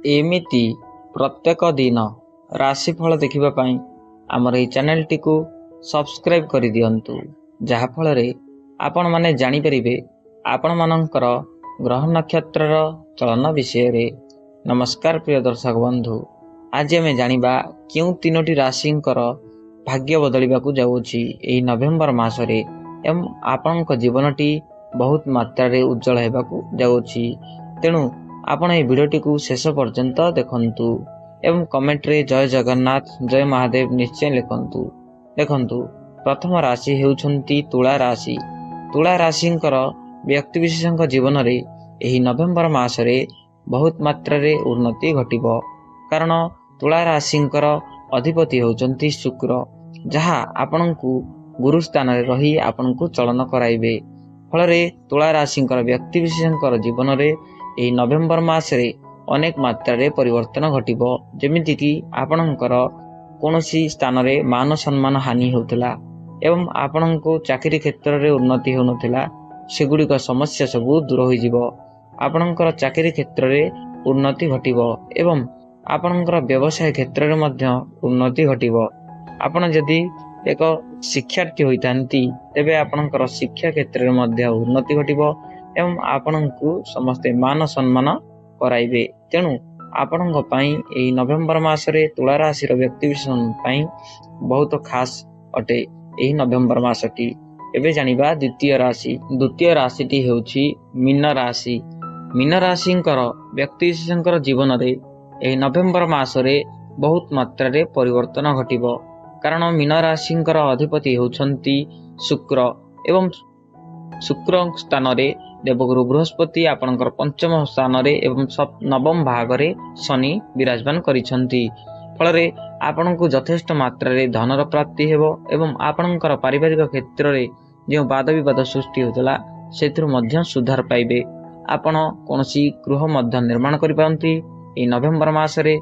एमिति प्रत्येक दिन राशिफल देखिबा पई हमर ए चैनल टी को सब्सक्राइब कर दियंतु जहा फल रे आपण माने जानि परिबे आपण मानकर ग्रह नक्षत्र चलन विषय रे। नमस्कार प्रिय दर्शक बंधु, आज आम जानिबा क्यों तीनोटी राशिंकर भाग्य बदलिबाकू जाउछि एही नवेम्बर मासरे एवं आपणक जीवनटी बहुत मात्रा रे उज्जवल हेबाकू जाउछि। तेणु आपण ए वीडियोटी को शेष पर्यंत देखंतु एवं कमेंट रे जय जगन्नाथ जय महादेव निश्चय लिखंतु। देखंतु प्रथम राशि हेउछंती तुला राशि। तुला राशिंकर व्यक्ति विशेषଙ୍କ जीवन रे एही नवेम्बर मासरे बहुत मात्रा रे उन्नति घटिबो, कारण तुला राशिंकर अधिपति होचंती शुक्र, जहा आपनकू गुरु स्थान रे रही आपनकू चलन कराइबे। फल रे तुला राशिंकर व्यक्ति विशेषଙ୍କ जीवन रे एही नवेम्बर मासरे अनेक मात्रा रे परिवर्तन घटिबो, जेमिति कि आपनकर कोनोसी स्थान रे मान सम्मान हानि होतला एवं आपनको चाकरी क्षेत्र रे उन्नति होनथिला सेगुड़िक समस्या सबू दूर हो जिवो। आपनकर चाकरी क्षेत्र रे उन्नति घटिबो एवं आपनकर व्यवसाय क्षेत्र रे मध्य उन्नति घटिबो। आपण यदि एक शिक्षार्थी होइतांती तेबे आपनकर शिक्षा क्षेत्र रे मध्य उन्नति घटिबो एवं आपनकू समस्ते मान सम्मान कराइबे। तेणु आपनक पई एही नवेम्बर मासरे तुला राशि रो व्यक्ति विशेष पई बहुत खास अटे एही नवेम्बर मासटी। एबे जानिबा द्वितीय राशि। द्वितीय राशिटी हेउछि मीन राशि। मीन राशिंकर व्यक्ति विशेषंकर जीवन रे एही नवेम्बर मासरे बहुत मात्रा रे परिवर्तन घटिबो, कारण मीन राशिंकर अधिपति होउछंती शुक्र एवं शुक्र स्थान रे देवगुरु बृहस्पति आपणकर पंचम स्थान रे एवं नवम भाग रे शनि विराजमान करिसंती। फल रे आपणकू यथेष्ट मात्रा रे धनर प्राप्ति हेबो एवं आपणकर पारिवारिक क्षेत्र रे जो वाद विवाद सृष्टि होतला सेथुर मध्य सुधार पाइबे। आपण कोनोसी गृह मध्य निर्माण करि पारंती। ए नवेम्बर मासरे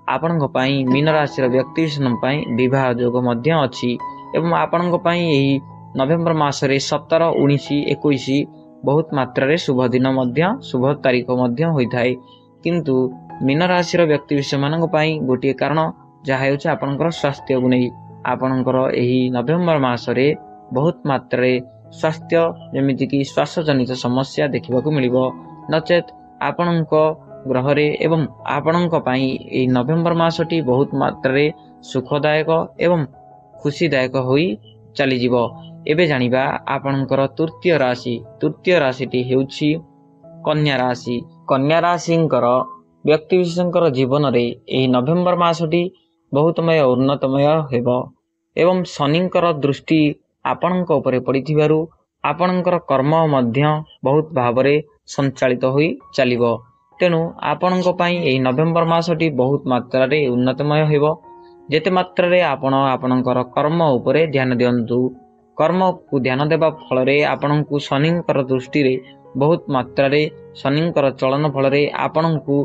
आपणक पई मीन राशि रो व्यक्ति विशेष पई विवाह योग मध्य अछि एवं आपणक पई एही नवेम्बर मासरे 17, 19, 21 बहुत मात्रा रे शुभ दिन मध्य शुभ तारीख मध्य होइथाय। किंतु मीन राशि रो व्यक्ति विशेष मानक पई गोटे कारण जहा हेउछ आपनकर स्वास्थ्य को नै आपनकर एही नवेम्बर मासरे बहुत मात्रा रे स्वास्थ्य जेमिति कि श्वास जनित समस्या देखिबाकू मिलिबो, नचेत आपनक ग्रह रे एवं आपनक पई एही नवेम्बर मासटी बहुत मात्रा रे सुखदायक एवं खुशीदायक होई चली जिवो। एबे जानिबा आपनकर तृतीय राशि। तृतीय राशिटी हेउछि कन्या राशि। कन्या राशिंकर व्यक्ति विशेषंकर जीवन रे एही नवेम्बर मासटी बहुतमय उन्नतमय हेबो एवं शनिंकर दृष्टि आपनक उपरे पड़िथिबारु आपनकर कर्म मध्य बहुत भावरे संचालित होई चलिबो। तेणु आपनक पई एही नवेम्बर मासटी बहुत मात्रा रे उन्नतमय हेबो। जेते मात्रा रे आपण आपनकर कर्म उपरे ध्यान दियंतु। कर्म को ध्यान देबा फल रे आपनकू शनिंकर दृष्टि रे बहुत मात्रा रे शनिंकर चलन फल रे आपनकू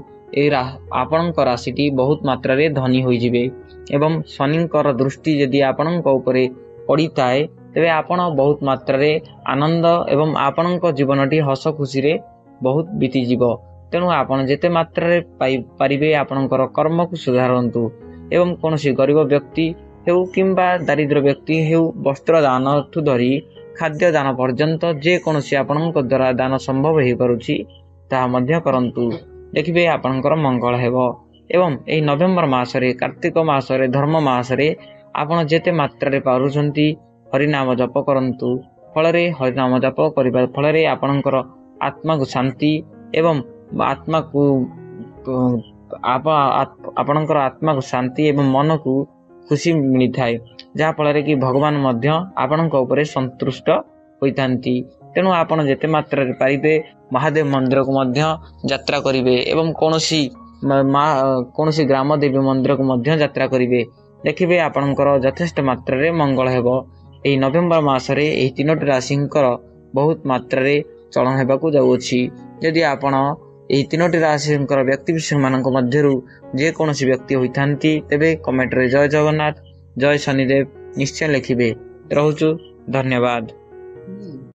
आपनक राशिटी बहुत मात्रा रे धनी होई जिवे एवं शनिंकर दृष्टि यदि आपनक उपरे पड़ी थाए तेबे आपण बहुत मात्रा रे आनंद एवं आपनक जीवनटी हस खुशी रे बहुत बीती जीवो। तेणु आपण जेते मात्रा रे पारिबे आपनकर कर्म को सुधारंतु एवं कोनोसी गरीब व्यक्ति हेउ किंबा दारिद्र व्यक्ति हेउ वस्त्र दान ठू धरी खाद्य दान पर्यंत जे कोनोसी आपनक द्वारा दान संभव हेइ परुछि ता मध्य करंतु। देखिबे आपनकर मंगल हेबो एवं एही नवेम्बर मासरे कार्तिक मासरे धर्म मासरे आपण जेते मात्रा रे पारुछंती हरिनाम जप करंतु। फल रे हरिनाम जप करिबा फल रे आपनकर आत्मा को शांति एवं आत्मा को आपनकर आत्मा को शांति एवं मन को खुशी मिली थाए, जहा फल रे कि भगवान मध्य आपनक उपरे संतुष्ट होइतांती। तेणु आपण जेते मात्रा रे पारिबे महादेव मंदिर को मध्य यात्रा करिवे एवं कोनोसी ग्राम देवी मंदिर को मध्य यात्रा करिवे। देखिबे आपनकर यथेष्ट मात्रा रे मंगल हेबो। एही नवेम्बर मासरे एही तीनोटी राशिंकर बहुत मात्रा रे चलन हेबाकू जाउछि। यदि आपण एही तीनोटी राशिंकर व्यक्ति विशेष मानक मध्यरु जे कोनोसी व्यक्ति होइथांती तेबे कमेंट रे जय जगन्नाथ जय शनिदेव निश्चय लिखिबे। रहुछु, धन्यवाद।